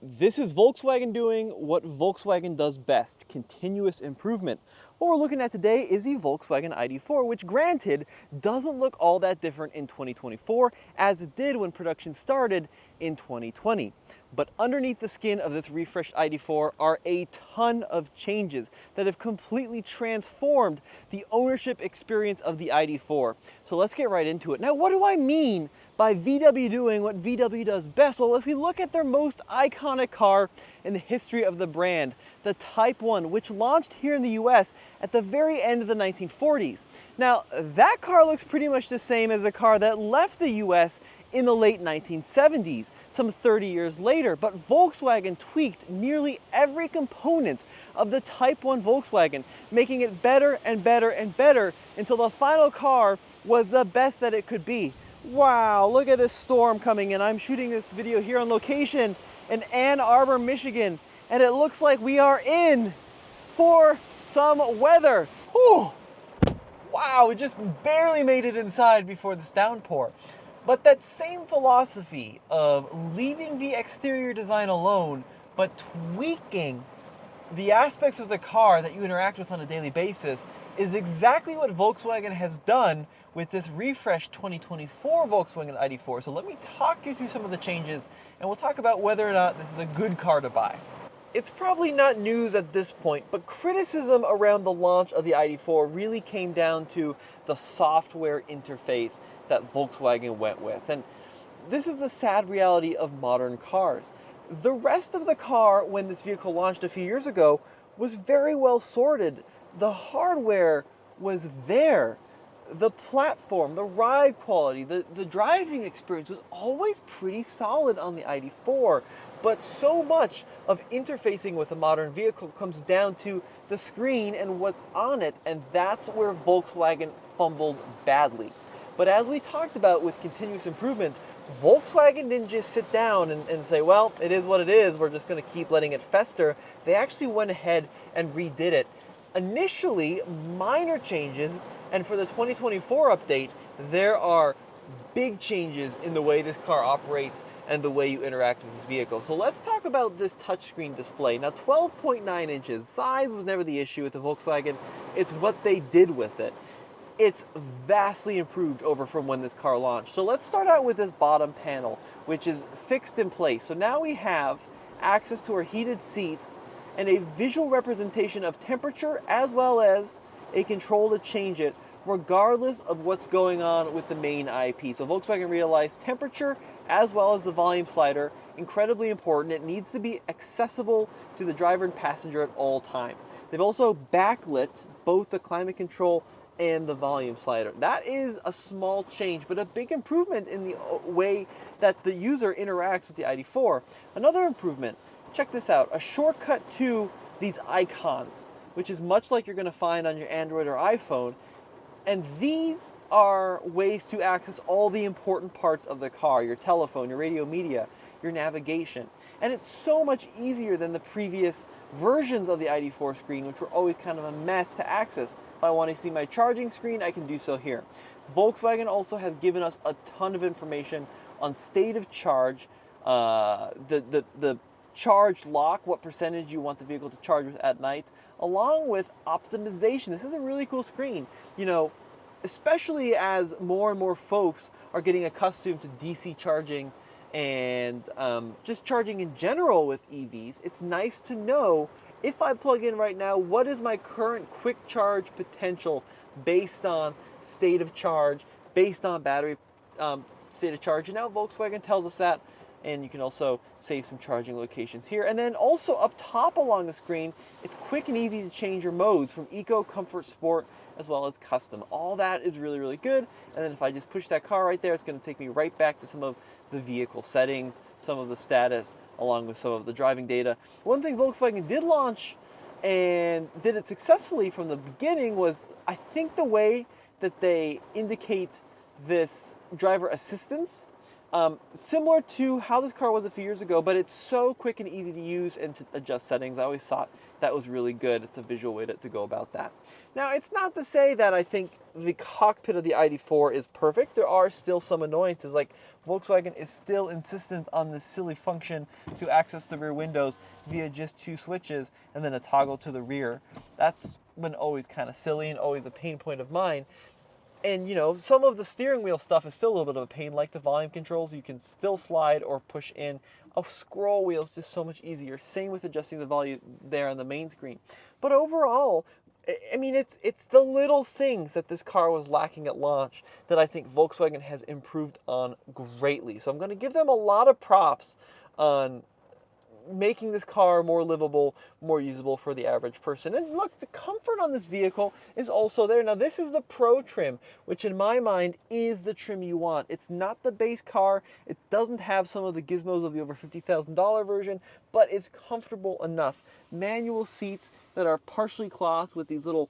This is Volkswagen doing what Volkswagen does best, continuous improvement. What we're looking at today is the Volkswagen ID.4, which granted doesn't look all that different in 2024 as it did when production started in 2020. But underneath the skin of this refreshed ID.4 are a ton of changes that have completely transformed the ownership experience of the ID.4. So let's get right into it. Now, what do I mean by VW doing what VW does best? Well, if we look at their most iconic car in the history of the brand, the Type 1, which launched here in the US at the very end of the 1940s. Now, that car looks pretty much the same as a car that left the US in the late 1970s, some 30 years later, but Volkswagen tweaked nearly every component of the Type 1 Volkswagen, making it better and better and better until the final car was the best that it could be. Wow, look at this storm coming in. I'm shooting this video here on location in Ann Arbor, Michigan, and it looks like we are in for some weather. Whew. Wow, we just barely made it inside before this downpour. But that same philosophy of leaving the exterior design alone, but tweaking the aspects of the car that you interact with on a daily basis is exactly what Volkswagen has done with this refreshed 2024 Volkswagen ID.4. So let me talk you through some of the changes, and we'll talk about whether or not this is a good car to buy. It's probably not news at this point, but criticism around the launch of the ID.4 really came down to the software interface that Volkswagen went with. And this is the sad reality of modern cars. The rest of the car, when this vehicle launched a few years ago, was very well sorted. The hardware was there. The platform, the ride quality, the driving experience was always pretty solid on the ID.4, but so much of interfacing with a modern vehicle comes down to the screen and what's on it, and that's where Volkswagen fumbled badly. But as we talked about with continuous improvement, Volkswagen didn't just sit down and say, well, it is what it is, we're just going to keep letting it fester. They actually went ahead and redid it. Initially, minor changes, and for the 2024 update, there are big changes in the way this car operates and the way you interact with this vehicle. So let's talk about this touchscreen display. Now, 12.9 inches, size was never the issue with the Volkswagen, it's what they did with it. It's vastly improved over from when this car launched. So let's start out with this bottom panel, which is fixed in place. So now we have access to our heated seats and a visual representation of temperature as well as a control to change it regardless of what's going on with the main IP. So Volkswagen realized temperature as well as the volume slider, incredibly important. It needs to be accessible to the driver and passenger at all times. They've also backlit both the climate control and the volume slider. That is a small change, but a big improvement in the way that the user interacts with the ID.4. Another improvement, check this out, a shortcut to these icons, which is much like you're going to find on your Android or iPhone. And these are ways to access all the important parts of the car, your telephone, your radio media, your navigation. And it's so much easier than the previous versions of the ID.4 screen, which were always kind of a mess to access. If I want to see my charging screen, I can do so here. Volkswagen also has given us a ton of information on state of charge, the charge lock, what percentage you want the vehicle to charge with at night, along with optimization. This is a really cool screen. You know, especially as more and more folks are getting accustomed to DC charging and just charging in general with EVs, it's nice to know if I plug in right now, what is my current quick charge potential based on state of charge, based on battery state of charge. And now Volkswagen tells us that, and you can also save some charging locations here. And then also up top along the screen, it's quick and easy to change your modes from Eco, Comfort, Sport, as well as Custom. All that is really, really good. And then if I just push that car right there, it's going to take me right back to some of the vehicle settings, some of the status, along with some of the driving data. One thing Volkswagen did launch and did it successfully from the beginning was, I think, the way that they indicate this driver assistance. Similar to how this car was a few years ago, but it's so quick and easy to use and to adjust settings. I always thought that was really good. It's a visual way to go about that. Now, it's not to say that I think the cockpit of the ID.4 is perfect. There are still some annoyances, like Volkswagen is still insistent on this silly function to access the rear windows via just 2 switches and then a toggle to the rear. That's been always kind of silly and always a pain point of mine. And, you know, some of the steering wheel stuff is still a little bit of a pain, like the volume controls. You can still slide or push in. A scroll wheel is just so much easier. Same with adjusting the volume there on the main screen. But overall, I mean, it's the little things that this car was lacking at launch that I think Volkswagen has improved on greatly. So I'm going to give them a lot of props on making this car more livable, more usable for the average person. And look, the comfort on this vehicle is also there. Now, this is the Pro trim, which in my mind is the trim you want. It's not the base car. It doesn't have some of the gizmos of the over $50,000 version, but it's comfortable enough. Manual seats that are partially cloth with these little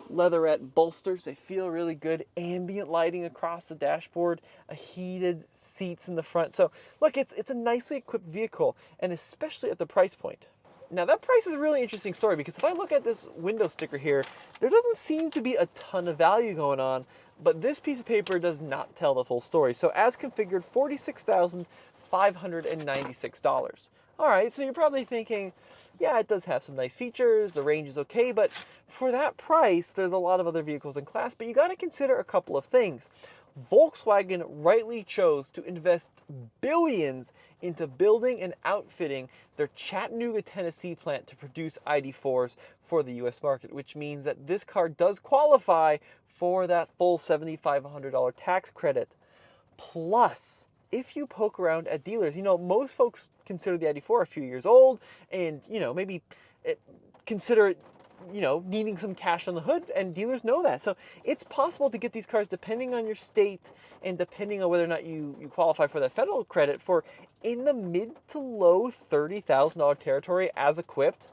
leatherette bolsters. They feel really good. Ambient lighting across the dashboard, heated seats in the front. So look, it's a nicely equipped vehicle, and especially at the price point. Now that price is a really interesting story, because if I look at this window sticker here, there doesn't seem to be a ton of value going on, but this piece of paper does not tell the full story. So as configured, $46,596. All right, so you're probably thinking, yeah, it does have some nice features, the range is okay, but for that price, there's a lot of other vehicles in class, but you got to consider a couple of things. Volkswagen rightly chose to invest billions into building and outfitting their Chattanooga, Tennessee plant to produce ID.4s for the US market, which means that this car does qualify for that full $7,500 tax credit. Plus, if you poke around at dealers, you know, most folks consider the ID.4 a few years old and, you know, maybe consider it, you know, needing some cash on the hood, and dealers know that. So it's possible to get these cars, depending on your state and depending on whether or not you qualify for that federal credit, for in the mid to low $30,000 territory as equipped,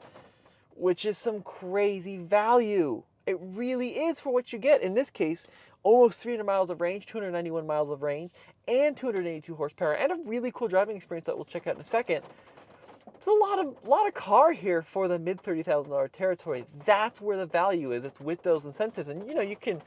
which is some crazy value. It really is for what you get. In this case, almost 300 miles of range, 291 miles of range, and 282 horsepower, and a really cool driving experience that we'll check out in a second. It's a lot of car here for the mid $30,000 territory. That's where the value is. It's with those incentives. And, you know, you can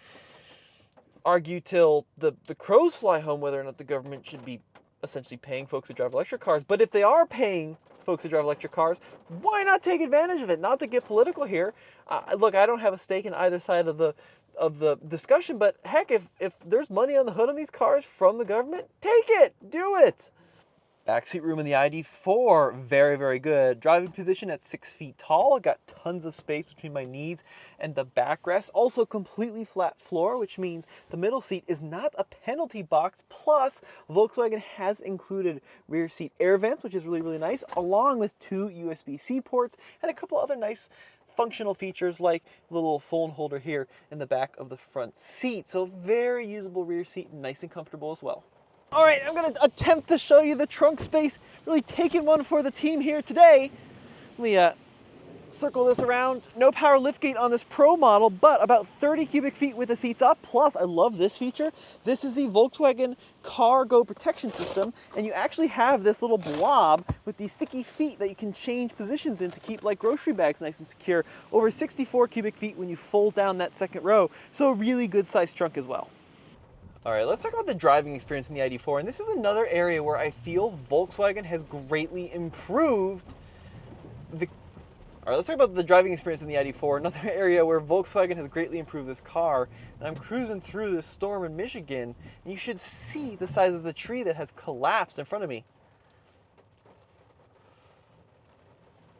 argue till the crows fly home whether or not the government should be essentially paying folks to drive electric cars. But if they are paying folks to drive electric cars, why not take advantage of it? Not to get political here. Look, I don't have a stake in either side of the discussion, but heck, if there's money on the hood on these cars from the government, take it, do it. Backseat room in the ID.4, very, very good. Driving position at 6 feet tall. Got tons of space between my knees and the backrest. Also completely flat floor, which means the middle seat is not a penalty box. Plus, Volkswagen has included rear seat air vents, which is really, really nice, along with 2 USB-C ports and a couple other nice functional features like the little phone holder here in the back of the front seat. So very usable rear seat, nice and comfortable as well. All right, I'm gonna attempt to show you the trunk space, really taking one for the team here today. Let me circle this around. No power liftgate on this Pro model, but about 30 cubic feet with the seats up. Plus, I love this feature. This is the Volkswagen Cargo Protection System, and you actually have this little blob with these sticky feet that you can change positions in to keep like grocery bags nice and secure. Over 64 cubic feet when you fold down that second row. So a really good sized trunk as well. All right, let's talk about the driving experience in the ID.4, and this is another area where I feel Volkswagen has greatly improved the... All right, let's talk about the driving experience in the ID.4, another area where Volkswagen has greatly improved this car. And I'm cruising through this storm in Michigan, and you should see the size of the tree that has collapsed in front of me.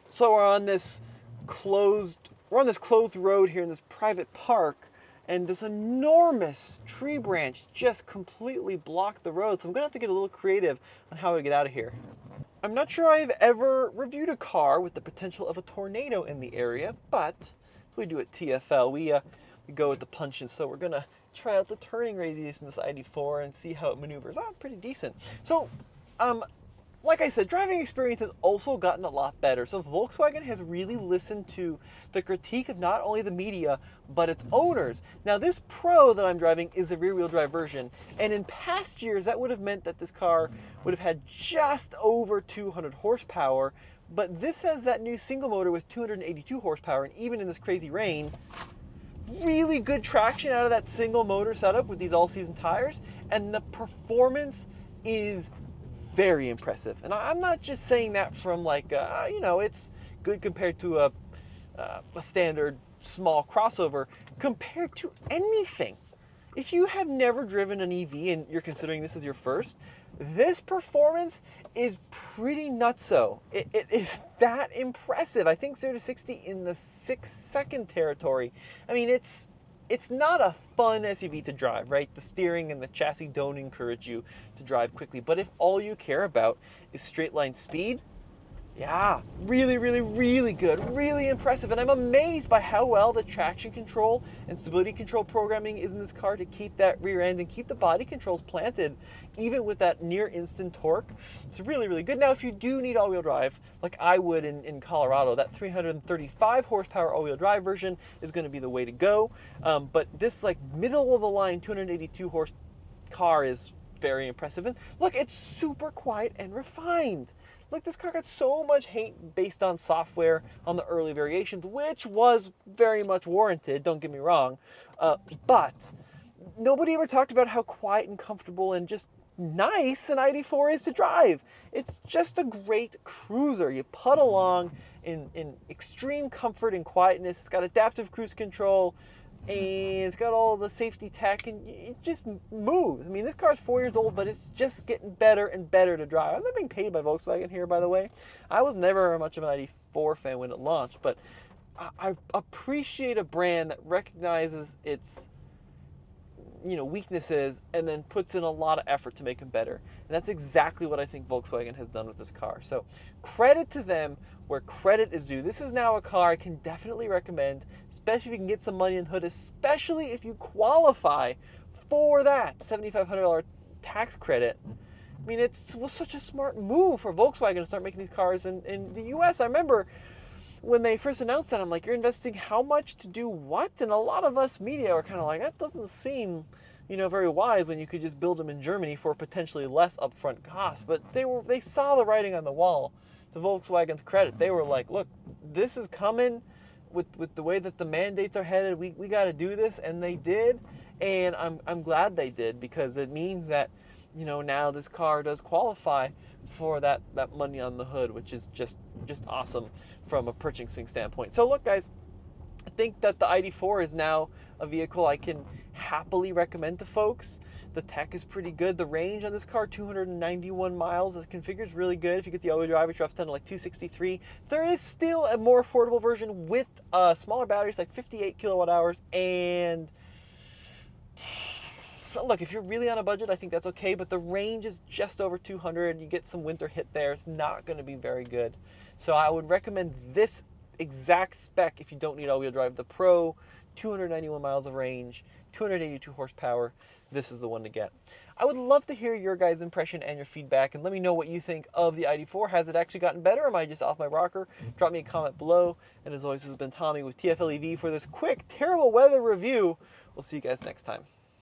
So we're on this closed road here in this private park, and this enormous tree branch just completely blocked the road. So I'm gonna have to get a little creative on how I get out of here. I'm not sure I've ever reviewed a car with the potential of a tornado in the area, but as we do at TFL, we go with the punches. So we're gonna try out the turning radius in this ID.4 and see how it maneuvers. Pretty decent. So, like I said, driving experience has also gotten a lot better. So Volkswagen has really listened to the critique of not only the media, but its owners. Now this Pro that I'm driving is a rear-wheel drive version, and in past years that would have meant that this car would have had just over 200 horsepower, but this has that new single motor with 282 horsepower, and even in this crazy rain, really good traction out of that single motor setup with these all-season tires, and the performance is very impressive. And I'm not just saying that from like, it's good compared to a standard small crossover. Compared to anything, if you have never driven an EV and you're considering this as your first, this performance is pretty nutso. It is that impressive. I think 0 to 60 in the 6-second territory. I mean, it's not a fun SUV to drive, right? The steering and the chassis don't encourage you to drive quickly. But if all you care about is straight line speed, yeah, really, really, really good, really impressive. And I'm amazed by how well the traction control and stability control programming is in this car to keep that rear end and keep the body controls planted, even with that near instant torque. It's really, really good. Now, if you do need all-wheel drive, like I would in Colorado, that 335 horsepower all-wheel drive version is going to be the way to go. But this like middle of the line 282 horse car is very impressive. And look, it's super quiet and refined. Look, this car got so much hate based on software on the early variations, which was very much warranted, don't get me wrong. But nobody ever talked about how quiet and comfortable and just nice an ID.4 is to drive. It's just a great cruiser. You put along in extreme comfort and quietness. It's got adaptive cruise control, and it's got all the safety tech, and it just moves. I mean, this car is 4 years old, but it's just getting better and better to drive. I'm not being paid by Volkswagen here, by the way. I was never much of an ID.4 fan when it launched, but I appreciate a brand that recognizes its weaknesses and then puts in a lot of effort to make them better. And that's exactly what I think Volkswagen has done with this car. So credit to them where credit is due. This is now a car I can definitely recommend, especially if you can get some money in the hood, especially if you qualify for that $7,500 tax credit. I mean, it was such a smart move for Volkswagen to start making these cars in the US. I remember when they first announced that, I'm like, you're investing how much to do what? And a lot of us media were kind of like, that doesn't seem, very wise when you could just build them in Germany for potentially less upfront cost. But they saw the writing on the wall. To Volkswagen's credit, they were like, look, this is coming with the way that the mandates are headed. We got to do this, and they did. And I'm glad they did, because it means that, now this car does qualify for that money on the hood, which is just awesome from a purchasing standpoint. So look, guys, I think that the ID.4 is now a vehicle I can happily recommend to folks. The tech is pretty good. The range on this car, 291 miles. The configured is really good. If you get the all-wheel drive, it drops down to like 263. There is still a more affordable version with smaller batteries, like 58 kilowatt hours. And look, if you're really on a budget, I think that's okay. But the range is just over 200. You get some winter hit there. It's not going to be very good. So I would recommend this exact spec if you don't need all-wheel drive. The Pro, 291 miles of range, 282 horsepower. This is the one to get. I would love to hear your guys' impression and your feedback, and let me know what you think of the ID.4. Has it actually gotten better, or am I just off my rocker? Drop me a comment below. And as always, this has been Tommy with TFL EV for this quick, terrible weather review. We'll see you guys next time.